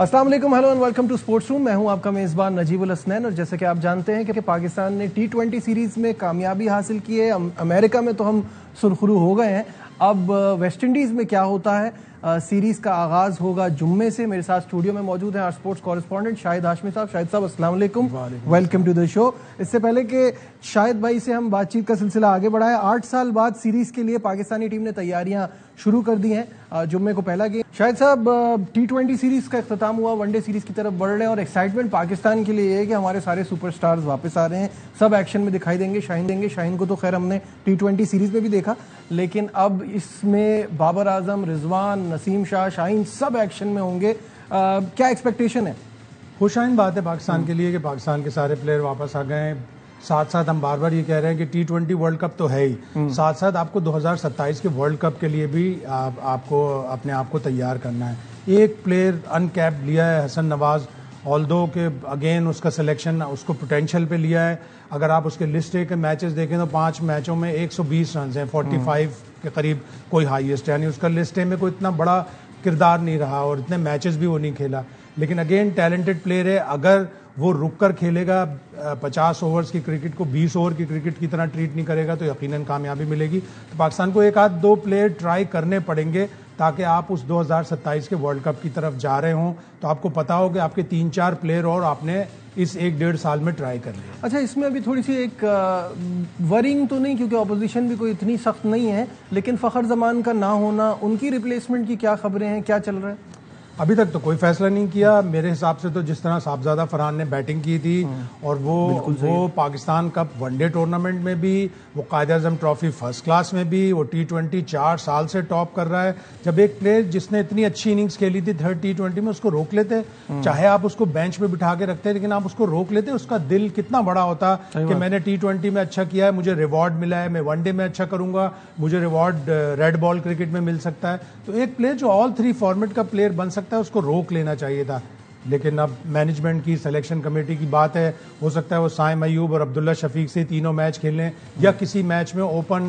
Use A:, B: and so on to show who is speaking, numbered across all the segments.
A: अस्सलाम वालेकुम, hello and welcome to sports room. मैं हूं आपका मेजबान नजीबुल हसनैन। और जैसे कि आप जानते हैं कि पाकिस्तान ने T20 सीरीज में कामयाबी हासिल की है। अमेरिका में तो हम सुरखरू हो गए हैं। अब वेस्ट इंडीज में क्या होता है, सीरीज का आगाज होगा जुम्मे से। मेरे साथ स्टूडियो में मौजूद हैं our sports correspondent Shahid Hashmi साहब। शाहिद साहब अस्सलाम वालेकुम, वेलकम टू द शो। इससे पहले कि शाहिद भाई से हम बातचीत का सिलसिला आगे बढ़ाएं, 8 साल बाद सीरीज के लिए पाकिस्तानी टीम ने तैयारियां शुरू कर दी हैं। जुम्मे को पहला गेम। शाहिद साहब, T20 सीरीज का इख्तिताम हुआ, वनडे सीरीज की तरफ बढ़ रहे हैं और एक्साइटमेंट पाकिस्तान के लिए है कि हमारे सारे सुपरस्टार्स वापस आ रहे हैं, सब एक्शन में दिखाई देंगे। शाहीन को तो खैर हमने T20 सीरीज में भी देखा, लेकिन अब इसमें बाबर आजम, रिजवान, नसीम शाह, शाहीन सब एक्शन में होंगे। क्या एक्सपेक्टेशन है?
B: खुशाइन बात है पाकिस्तान के लिए कि पाकिस्तान के सारे प्लेयर वापस आ गए हैं। साथ साथ हम बार बार ये कह रहे हैं कि T20 वर्ल्ड कप तो है ही, साथ साथ आपको 2027 के वर्ल्ड कप के लिए भी आपको अपने आप को तैयार करना है। एक प्लेयर अनकैप्ड लिया है हसन नवाज, ऑल्दो के अगेन उसका सिलेक्शन उसको पोटेंशियल पे लिया है। अगर आप उसके लिस्ट ए के मैचेस देखें तो 5 मैचों में 120 रन हैं, 45 के करीब कोई हाईएस्ट, यानी उसका लिस्ट ए में कोई इतना बड़ा किरदार नहीं रहा और इतने मैचेस भी वो नहीं खेला। लेकिन अगेन टैलेंटेड प्लेयर है, अगर वो रुक कर खेलेगा, 50 ओवर्स की क्रिकेट को 20 ओवर की क्रिकेट की तरह ट्रीट नहीं करेगा तो यकीनन कामयाबी मिलेगी। तो पाकिस्तान को एक आध दो प्लेयर ट्राई करने पड़ेंगे ताकि आप उस 2027 के वर्ल्ड कप की तरफ जा रहे हों तो आपको पता हो कि आपके 3-4 प्लेयर और आपने इस 1-1.5 साल में ट्राई कर लिया।
A: अच्छा, इसमें अभी थोड़ी सी एक वरिंग तो नहीं, क्योंकि ऑपोजिशन भी कोई इतनी सख्त नहीं है, लेकिन फखर जमान का ना होना, उनकी रिप्लेसमेंट की क्या खबरें हैं, क्या चल रहा है?
B: अभी तक तो कोई फैसला नहीं किया। मेरे हिसाब से तो जिस तरह साहबजादा फरहान ने बैटिंग की थी और वो पाकिस्तान कप वनडे टूर्नामेंट में भी, वो कायद-ए-आज़म ट्रॉफी फर्स्ट क्लास में भी, वो T20 4 साल से टॉप कर रहा है। जब एक प्लेयर जिसने इतनी अच्छी इनिंग्स खेली थी थर्ड T20 में, उसको रोक लेते, चाहे आप उसको बेंच पे बिठा के रखते, लेकिन आप उसको रोक लेते, उसका दिल कितना बड़ा होता कि मैंने T20 में अच्छा किया है, मुझे रिवॉर्ड मिला है, मैं वनडे में अच्छा करूंगा, मुझे रिवॉर्ड रेड बॉल क्रिकेट में मिल सकता है। तो एक प्लेयर जो ऑल 3 फॉर्मेट का प्लेयर बन सकता है उसको रोक लेना चाहिए था। लेकिन अब मैनेजमेंट की, सिलेक्शन कमेटी की बात है, हो सकता है वो साइम अयूब और अब्दुल्ला शफीक से तीनों मैच खेल लें या किसी मैच में ओपन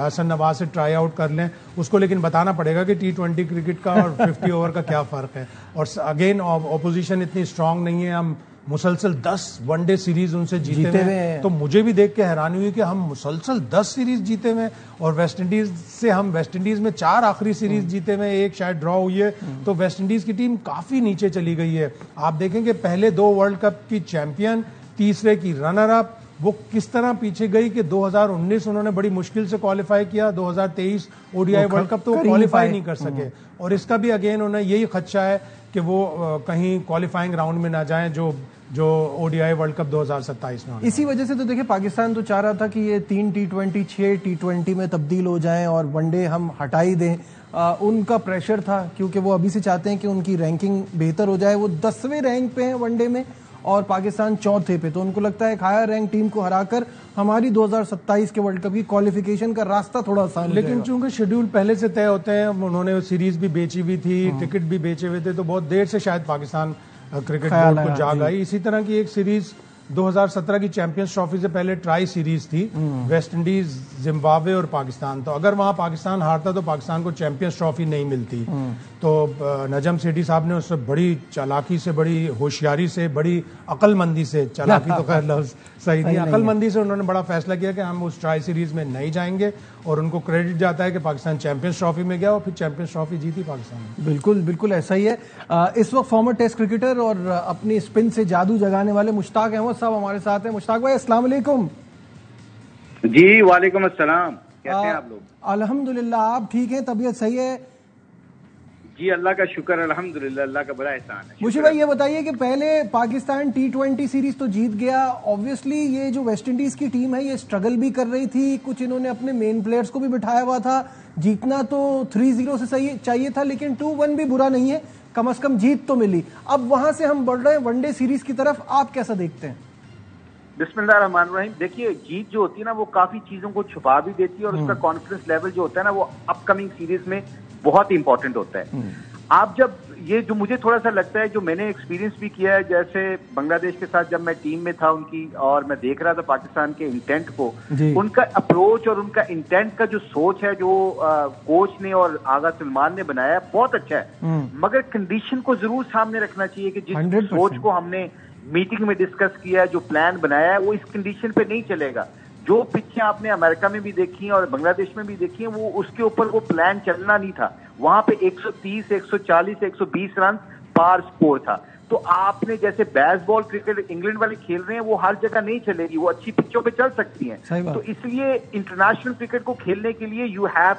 B: हसन नवाज से ट्राई आउट कर लें उसको। लेकिन बताना पड़ेगा कि T20 क्रिकेट का और 50 ओवर का क्या फ़र्क है। और अगेन ऑपोजिशन इतनी स्ट्रांग नहीं है, हम मुसलसल 10 वनडे सीरीज उनसे जीते हुए, तो मुझे भी देख के हैरानी हुई कि हम मुसलसल 10 सीरीज जीते हुए और वेस्ट इंडीज से हम वेस्ट इंडीज में 4 आखिरी सीरीज जीते हुए, एक शायद ड्रॉ हुई है। तो वेस्ट इंडीज की टीम काफी नीचे चली गई है। आप देखेंगे पहले 2 वर्ल्ड कप की चैंपियन, तीसरे की रनर अप, वो किस तरह पीछे गई कि 2019 उन्होंने बड़ी मुश्किल से क्वालिफाई किया, 2023 ओडीआई वर्ल्ड कप तो वो क्वालिफाई नहीं कर सके। और इसका भी अगेन उन्हें यही खदशा है कि वो कहीं क्वालिफाइंग राउंड में ना जाएं जो ओडीआई वर्ल्ड कप 2027 में।
A: इसी वजह से तो देखिए पाकिस्तान तो चाह रहा था कि ये 3 T20 6 T20 में तब्दील हो जाएं और वनडे हम हटा ही दें। उनका प्रेशर था क्योंकि वो अभी से चाहते हैं कि उनकी रैंकिंग बेहतर हो जाए। वो 10वें रैंक पे हैं वनडे में और पाकिस्तान 4थे पे, तो उनको लगता है एक हायर रैंक टीम को हराकर हमारी 2027 के वर्ल्ड कप की क्वालिफिकेशन का रास्ता थोड़ा आसान।
B: लेकिन चूंकि शेड्यूल पहले से तय होते हैं, उन्होंने सीरीज भी बेची हुई थी, टिकट भी बेचे हुए थे, तो बहुत देर से शायद पाकिस्तान क्रिकेट बोर्ड को जाग आई। इसी तरह की एक सीरीज 2017 की चैंपियंस ट्रॉफी से पहले ट्राई सीरीज थी, वेस्ट इंडीज, जिम्बाब्वे और पाकिस्तान। तो अगर वहां पाकिस्तान हारता तो पाकिस्तान को चैंपियंस ट्रॉफी नहीं मिलती। तो नजम सेठी साहब ने उससे बड़ी चालाकी से, बड़ी होशियारी से, बड़ी अक्लमंदी से, चालाकी तो खैर लफ्ज सही नहीं, अक्लमंदी से उन्होंने बड़ा फैसला किया कि हम उस ट्राई सीरीज में नहीं जाएंगे और उनको क्रेडिट जाता है कि पाकिस्तान चैंपियंस ट्रॉफी में गया और फिर चैंपियंस ट्रॉफी जीती पाकिस्तान।
A: बिल्कुल बिल्कुल ऐसा ही है। इस वक्त फॉर्मर टेस्ट क्रिकेटर और अपनी स्पिन से जादू जगाने वाले मुश्ताक अहमद साहब हमारे साथ हैं। मुश्ताक भाई अस्सलाम वालेकुम।
C: जी वालेकुम अस्सलाम, कैसे हैं आप लोग?
A: अल्हम्दुलिल्लाह, आप ठीक हैं? तबीयत सही है?
C: जी अल्लाह का शुक्र, अल्हम्दुलिल्लाह, अल्लाह का बड़ा एहसान है।
A: मुझे भाई ये बताइए कि पहले पाकिस्तान T20 सीरीज तो जीत गया, ऑब्वियसली ये जो वेस्ट इंडीज की टीम है ये स्ट्रगल भी कर रही थी, कुछ इन्होंने अपने मेन प्लेयर्स को भी बिठाया हुआ था। जीतना तो 3-0 से सही चाहिए था, लेकिन 2-1 भी बुरा नहीं है, कम से कम जीत तो मिली। अब वहां से हम बढ़ रहे हैं वनडे सीरीज की तरफ, आप कैसा देखते हैं?
C: बिस्मिल्लाहिर्रहमानिर्रहीम। देखिए, जीत जो होती है ना वो काफी चीजों को छुपा भी देती है और उसका कॉन्फिडेंस लेवल जो होता है ना वो अपकमिंग सीरीज में बहुत इंपॉर्टेंट होता है। आप जब ये जो मुझे थोड़ा सा लगता है, जो मैंने एक्सपीरियंस भी किया है, जैसे बांग्लादेश के साथ जब मैं टीम में था उनकी, और मैं देख रहा था पाकिस्तान के इंटेंट को, उनका अप्रोच और उनका इंटेंट का जो सोच है, जो कोच ने और आगा सलमान ने बनाया, बहुत अच्छा है। मगर कंडीशन को जरूर सामने रखना चाहिए कि जिस सोच को हमने मीटिंग में डिस्कस किया है, जो प्लान बनाया है, वो इस कंडीशन पे नहीं चलेगा। जो पिचें आपने अमेरिका में भी देखी हैं और बांग्लादेश में भी देखी हैं, वो उसके ऊपर वो प्लान चलना नहीं था। वहां पे 130, 140, 120 रन पार स्कोर था। तो आपने जैसे बेसबॉल क्रिकेट इंग्लैंड वाले खेल रहे हैं, वो हर जगह नहीं चलेगी, वो अच्छी पिचों पे चल सकती हैं। तो इसलिए इंटरनेशनल क्रिकेट को खेलने के लिए you have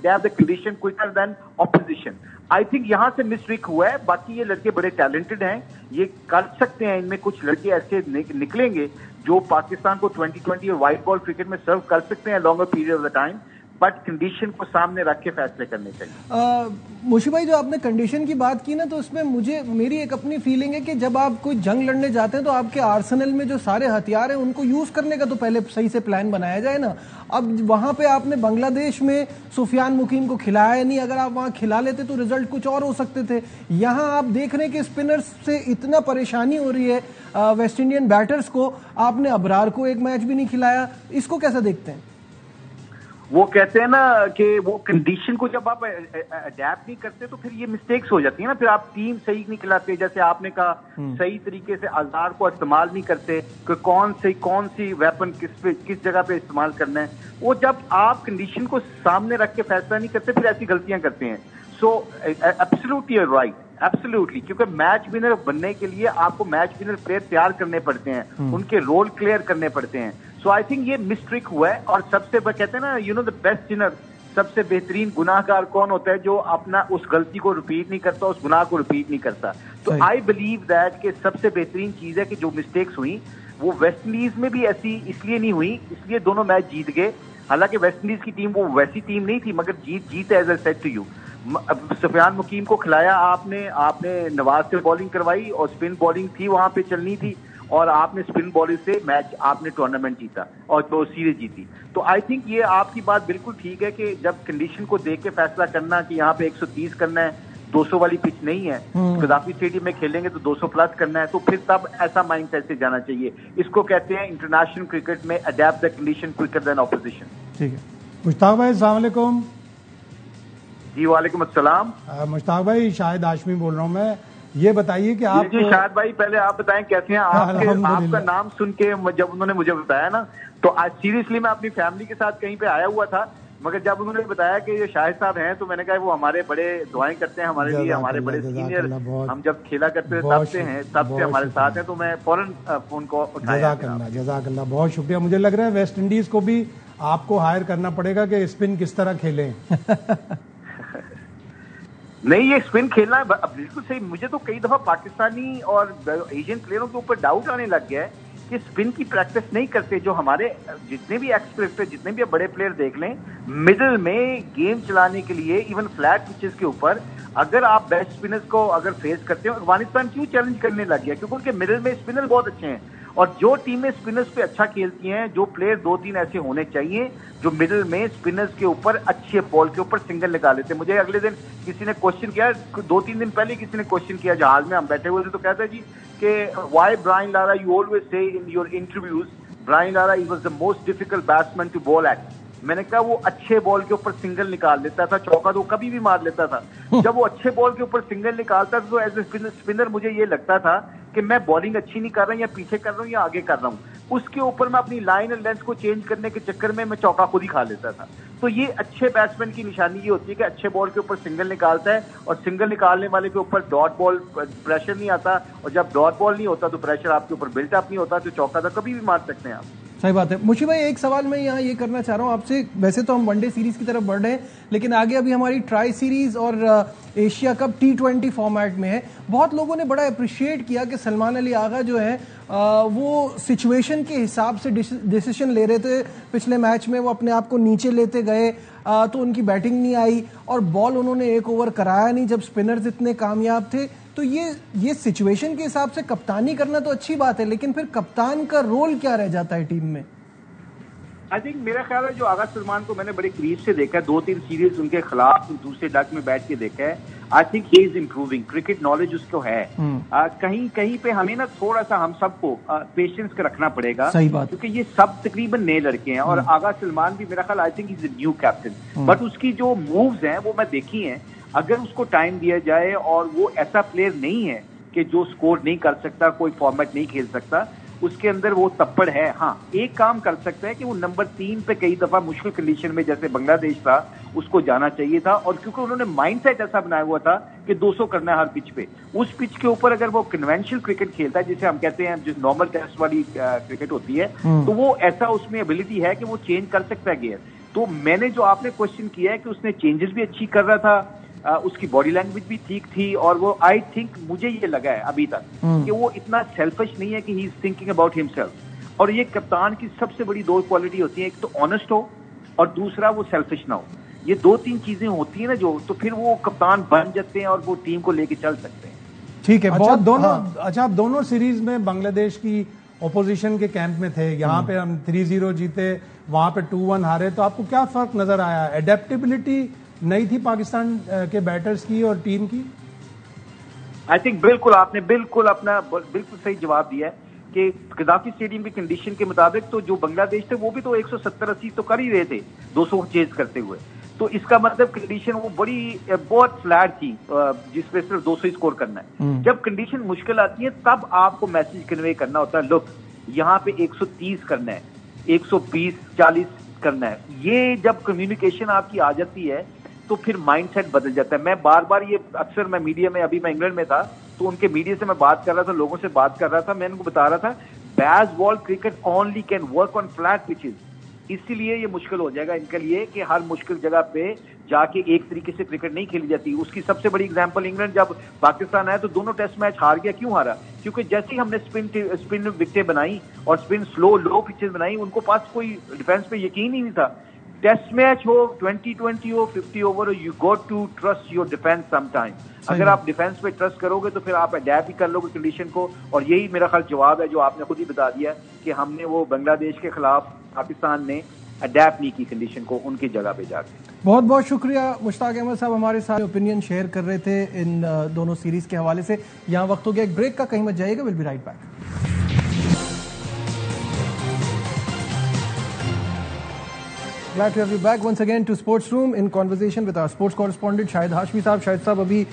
C: the condition quicker than opposition. I think यहां से मिस्टेक हुआ है। बाकी ये लड़के बड़े टैलेंटेड हैं, ये कर सकते हैं। इनमें कुछ लड़के ऐसे निकलेंगे जो पाकिस्तान को 2020 और व्हाइट बॉल क्रिकेट में सर्व कर सकते हैं longer period of the time, but condition को सामने रख के फैसले करने चाहिए।
A: मुशी भाई, जो आपने कंडीशन की बात की ना, तो उसमें मेरी एक अपनी फीलिंग है कि जब आप कोई जंग लड़ने जाते हैं तो आपके आर्सेनल में जो सारे हथियार हैं उनको यूज करने का तो पहले सही से प्लान बनाया जाए ना। अब वहां पे आपने बांग्लादेश में सुफियान मुकीम को खिलाया नहीं, अगर आप वहां खिला लेते तो रिजल्ट कुछ और हो सकते थे। यहां आप देख रहे हैं कि स्पिनर्स से इतना परेशानी हो रही है वेस्ट इंडियन बैटर्स को, आपने अबरार को एक मैच भी नहीं खिलाया, इसको कैसा देखते हैं?
C: वो कहते हैं ना कि वो कंडीशन को जब आप अडेप्ट नहीं करते तो फिर ये मिस्टेक्स हो जाती है ना, फिर आप टीम सही नहीं खिलाते। जैसे आपने कहा, सही तरीके से औजार को इस्तेमाल नहीं करते कि कौन सी वेपन किस जगह पे इस्तेमाल करना है। वो जब आप कंडीशन को सामने रख के फैसला नहीं करते, फिर ऐसी गलतियां करते हैं। So absolutely you are right, absolutely, क्योंकि मैच विनर बनने के लिए आपको मैच विनर प्लेयर तैयार करने पड़ते हैं, उनके रोल क्लियर करने पड़ते हैं। सो आई थिंक ये मिस्ट्रिक हुआ है। और सबसे कहते हैं ना, you know the best Sinner, सबसे बेहतरीन गुनाहगार कौन होता है? जो अपना उस गलती को रिपीट नहीं करता, उस गुनाह को रिपीट नहीं करता। तो आई बिलीव दैट कि सबसे बेहतरीन चीज है कि जो मिस्टेक्स हुई वो वेस्ट इंडीज में भी ऐसी इसलिए नहीं हुई, इसलिए दोनों मैच जीत गए। हालांकि वेस्ट इंडीज की टीम वो वैसी टीम नहीं थी, मगर जीत as I said to you. Sufiyan Muqeem को खिलाया आपने नवाज से बॉलिंग करवाई और स्पिन बॉलिंग थी, वहां पे चलनी थी, और आपने स्पिन बॉलिंग से मैच आपने टूर्नामेंट जीता और तो सीरीज जीती। तो आई थिंक ये आपकी बात बिल्कुल ठीक है कि जब कंडीशन को देख के फैसला करना कि यहाँ पे 130 करना है, 200 वाली पिच नहीं है, कदाफी स्टेडियम में खेलेंगे तो 200 प्लस करना है, तो फिर तब ऐसा माइंड सेट से जाना चाहिए। इसको कहते हैं इंटरनेशनल क्रिकेट में adapt the condition quicker than opposition.
B: ठीक है मुश्ताक भाई, अस्सलाम वालेकुम।
C: जी वालेकुम अस्सलाम।
B: मुश्ताक भाई, शाहिद हाशमी बोल रहा हूँ मैं। ये बताइए कि आप
C: जी शाहिद भाई, पहले आप बताएं कैसे हैं? आपका नाम सुन के जब उन्होंने मुझे बताया ना, तो आज सीरियसली मैं अपनी फैमिली के साथ कहीं पे आया हुआ था, मगर जब उन्होंने बताया कि ये शाहिद साहब हैं, तो मैंने कहा वो हमारे बड़े दुआएं करते हैं हमारे लिए, हमारे बड़े सीनियर, हम जब खेला करते थे तब से हमारे साथ हैं, तो मैं फौरन फोन को उठाया।
B: जज़ाकल्लाह, बहुत शुक्रिया। मुझे लग रहा है वेस्ट इंडीज को भी आपको हायर करना पड़ेगा कि स्पिन किस तरह खेलें।
C: नहीं, ये स्पिन खेलना बिल्कुल सही। मुझे तो कई दफा पाकिस्तानी और एशियन प्लेयरों के ऊपर डाउट आने लग गया है कि स्पिन की प्रैक्टिस नहीं करते। जो हमारे जितने भी एक्सपर्ट, जितने भी बड़े प्लेयर देख लें, मिडिल में गेम चलाने के लिए इवन फ्लैट पिचेस के ऊपर अगर आप बेस्ट स्पिनर्स को अगर फेस करते हो, अफगानिस्तान क्यों चैलेंज करने लग गया? क्योंकि उनके मिडिल में स्पिनर बहुत अच्छे हैं, और जो टीमें स्पिनर्स पे अच्छा खेलती हैं, जो प्लेयर 2-3 ऐसे होने चाहिए जो मिडिल में स्पिनर्स के ऊपर अच्छे बॉल के ऊपर सिंगल निकाल लेते हैं। मुझे अगले दिन किसी ने क्वेश्चन किया, 2-3 दिन पहले किसी ने क्वेश्चन किया, जहाज में हम बैठे हुए थे, तो कहता है जी कि why Brian Lara, you always say in your interviews, Brian Lara he was the most difficult batsman to bowl at. मैंने कहा वो अच्छे बॉल के ऊपर सिंगल निकाल लेता था, चौका तो कभी भी मार लेता था। जब वो अच्छे बॉल के ऊपर सिंगल निकालता था तो एज ए स्पिनर मुझे ये लगता था कि मैं बॉलिंग अच्छी नहीं कर रहा हूं, या पीछे कर रहा हूं या आगे कर रहा हूं, उसके ऊपर मैं अपनी लाइन और लेंथ को चेंज करने के चक्कर में मैं चौका खुद ही खा लेता था। तो ये अच्छे बैट्समैन की निशानी ये होती है कि अच्छे बॉल के ऊपर सिंगल निकालता है, और सिंगल निकालने वाले के ऊपर डॉट बॉल प्रेशर नहीं आता, और जब डॉट बॉल नहीं होता तो प्रेशर आपके ऊपर बिल्टअप नहीं होता, तो चौका तो कभी भी मार सकते हैं आप।
A: सही बात है। मुशी भाई, एक सवाल मैं यहाँ ये करना चाह रहा हूँ आपसे। वैसे तो हम वनडे सीरीज की तरफ बढ़ रहे हैं, लेकिन आगे अभी हमारी ट्राई सीरीज और एशिया कप T20 फॉर्मेट में है। बहुत लोगों ने बड़ा अप्रिशिएट किया कि सलमान अली आगा जो है वो सिचुएशन के हिसाब से डिसीजन ले रहे थे। पिछले मैच में वो अपने आप को नीचे लेते गए तो उनकी बैटिंग नहीं आई, और बॉल उन्होंने एक ओवर कराया नहीं जब स्पिनर्स इतने कामयाब थे। तो ये सिचुएशन के हिसाब से कप्तानी करना तो अच्छी बात है, लेकिन फिर कप्तान का रोल क्या रह जाता है टीम में?
C: आई थिंक मेरा ख्याल है जो आगा सलमान को मैंने बड़े करीब से देखा है, 2-3 सीरीज उनके खिलाफ दूसरे डक में बैठ के देखा है। I think he is improving, cricket knowledge उसको है। कहीं कहीं पे हमें ना थोड़ा सा हम सबको पेशेंस का रखना पड़ेगा,
A: सही बात,
C: क्योंकि ये सब तकरीबन नए लड़के हैं और आगा सलमान भी मेरा ख्याल I think is new captain, but उसकी जो मूव्स हैं वो मैं देखी हैं। अगर उसको टाइम दिया जाए और वो ऐसा प्लेयर नहीं है कि जो स्कोर नहीं कर सकता, कोई फॉर्मेट नहीं खेल सकता, उसके अंदर वो तप्पड़ है। हाँ, एक काम कर सकता है कि वो नंबर 3 पे कई दफा मुश्किल कंडीशन में जैसे बांग्लादेश था उसको जाना चाहिए था, और क्योंकि उन्होंने माइंडसेट ऐसा बनाया हुआ था कि 200 करना है हर पिच पे, उस पिच के ऊपर अगर वो कन्वेंशनल क्रिकेट खेलता है जिसे हम कहते हैं जो नॉर्मल टेस्ट वाली क्रिकेट होती है, तो वो ऐसा उसमें एबिलिटी है कि वो चेंज कर सकता है गियर। तो मैंने जो आपने क्वेश्चन किया है कि उसने चेंजेस भी अच्छी कर रहा था, उसकी बॉडी लैंग्वेज भी ठीक थी, और वो आई थिंक मुझे ये लगा है अभी तक कि वो इतना सेल्फिश नहीं है कि he is thinking about himself. और ये कप्तान की सबसे बड़ी दो क्वालिटी होती है, एक तो ऑनेस्ट हो और दूसरा वो सेल्फिश ना हो। ये 2-3 चीजें होती है ना जो, तो फिर वो कप्तान बन जाते हैं और वो टीम को लेके चल सकते हैं।
A: ठीक है, बहुत दोनों
B: अच्छा, आप दोनों सीरीज में बांग्लादेश की ओपोजिशन के कैंप में थे, यहाँ पे हम 3-0 जीते, वहां पे 2-1 हारे, तो आपको क्या फर्क नजर आया? एडेप्टेबिलिटी नहीं थी पाकिस्तान के बैटर्स की और टीम की?
C: आई थिंक बिल्कुल आपने बिल्कुल सही जवाब दिया है कि गद्दाफी स्टेडियम की कंडीशन के मुताबिक तो जो बांग्लादेश थे वो भी तो 170-80 तो कर ही रहे थे 200 चेज करते हुए, तो इसका मतलब कंडीशन वो बहुत फ्लैट थी जिसपे सिर्फ 200 ही स्कोर करना है। जब कंडीशन मुश्किल आती है तब आपको मैसेज कन्वे करना होता है, लुक यहाँ पे 130 करना है, 120-40 करना है। ये जब कम्युनिकेशन आपकी आ जाती है तो फिर माइंडसेट बदल जाता है। मैं बार बार ये अक्सर मैं मीडिया में, अभी मैं इंग्लैंड में था तो उनके मीडिया से मैं बात कर रहा था, लोगों से बात कर रहा था, मैं उनको बता रहा था Bazball cricket only can work on flat pitches, इसीलिए ये मुश्किल हो जाएगा इनके लिए कि हर मुश्किल जगह पे जाके एक तरीके से क्रिकेट नहीं खेली जाती। उसकी सबसे बड़ी एग्जांपल इंग्लैंड जब पाकिस्तान आया तो दोनों टेस्ट मैच हार गया। क्यों हारा? क्योंकि जैसे ही हमने स्पिन विकेटें बनाई और स्पिन स्लो लो पिचेस बनाई, उनको पास कोई डिफेंस पे यकीन ही नहीं था। टेस्ट मैच हो, 2020 हो, 50 ओवर हो, you got to trust your defence sometime. अगर आप डिफेंस पे ट्रस्ट करोगे तो फिर आप अडैप्ट ही कर लोगे कंडीशन को, और यही मेरा ख्याल जवाब है जो आपने खुद ही बता दिया कि हमने वो बांग्लादेश के खिलाफ पाकिस्तान ने अडैप्ट नहीं की कंडीशन को उनकी जगह पे जाके।
A: बहुत बहुत शुक्रिया मुश्ताक अहमद साहब, हमारे साथ ओपिनियन शेयर कर रहे थे इन दोनों सीरीज के हवाले से। यहाँ वक्त हो गया एक ब्रेक का, कहीं मत जाइएगा, will be right back. Glad to have you back once again to Sports Room in conversation with our sports correspondent Shahid Hashmi साहब। शाहिद साहब, अभी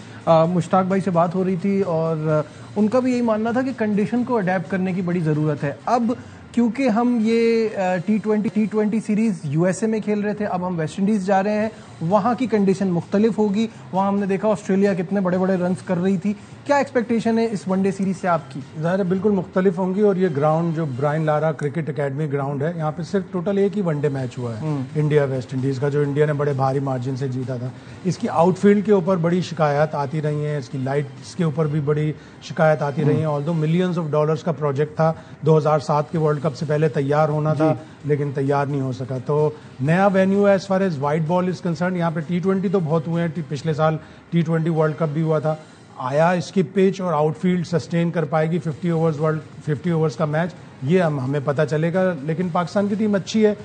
A: मुश्ताक भाई से बात हो रही थी और उनका भी यही मानना था कि कंडीशन को अडेप्ट करने की बड़ी ज़रूरत है। अब क्योंकि हम ये टी20 सीरीज यूएसए में खेल रहे थे, अब हम वेस्ट इंडीज़ जा रहे हैं, वहाँ की कंडीशन मुख्तलिफ होगी। वहाँ हमने देखा ऑस्ट्रेलिया कितने बड़े बड़े रन्स कर रही थी। क्या एक्सपेक्टेशन है इस वनडे सीरीज से आपकी?
B: ज़ाहिर है बिल्कुल मुख्तलिफ होंगी, और ये ग्राउंड जो Brian Lara cricket academy ground है, यहाँ पे सिर्फ टोटल एक ही वनडे मैच हुआ है इंडिया वेस्ट इंडीज़ का, जो इंडिया ने बड़े भारी मार्जिन से जीता था। इसकी आउटफील्ड के ऊपर बड़ी शिकायत आती रही हैं, इसकी लाइट्स के ऊपर भी बड़ी शिकायत आती रही हैं। ऑल्दो मिलियंस ऑफ डॉलर्स का प्रोजेक्ट था, 2007 के वर्ल्ड कप से पहले तैयार होना था, लेकिन तैयार नहीं हो सका। तो नया वेन्यू है as far as white ball is concern. यहाँ पे टी20 तो बहुत हुए हैं, पिछले साल टी20 वर्ल्ड कप भी हुआ था। आया इसकी पिच और आउटफील्ड सस्टेन कर पाएगी 50 ओवर्स का मैच, ये हमें पता चलेगा। लेकिन पाकिस्तान की टीम अच्छी है,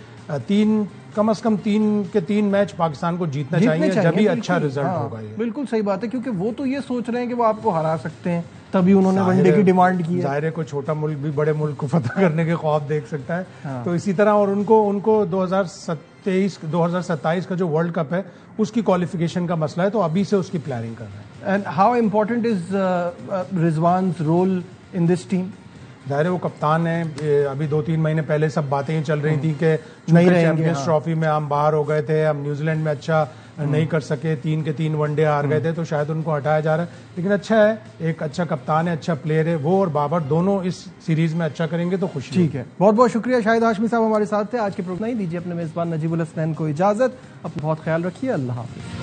B: कम से कम 3 मैच पाकिस्तान को जीतना चाहिए, जब भी अच्छा रिजल्ट होगा। ये
A: बिल्कुल सही बात है, क्योंकि वो तो ये सोच रहे हैं कि वो आपको हरा सकते हैं, तभी उन्होंने वनडे की डिमांड की है।
B: जाहिर है कोई छोटा मुल्क भी बड़े मुल्क को फतह करने के ख्वाब देख सकता है। तो इसी तरह, और उनको 2027 का जो वर्ल्ड कप है उसकी क्वालिफिकेशन का मसला है, तो अभी से उसकी प्लानिंग कर रहे हैं।
A: And how important is Rizwan's role in this team?
B: जाहिर है वो कप्तान है। अभी 2-3 महीने पहले सब बातें ही चल रही थी कि चैंपियंस ट्रॉफी में हम बाहर हो गए थे, हम न्यूजीलैंड में अच्छा नहीं कर सके, 3 के 3 वनडे हार गए थे, तो शायद उनको हटाया जा रहा है। लेकिन अच्छा है, एक अच्छा कप्तान है, अच्छा प्लेयर है, वो और बाबर दोनों इस सीरीज में अच्छा करेंगे तो खुशी।
A: ठीक है, बहुत बहुत शुक्रिया शाहिद हाशमी साहब हमारे साथ थे। आज के प्रोग्राम नहीं दीजिए अपने मेजबान नजीबुल हसनैन को इजाजत। अपना बहुत ख्याल रखिए, अल्लाह हाफिज।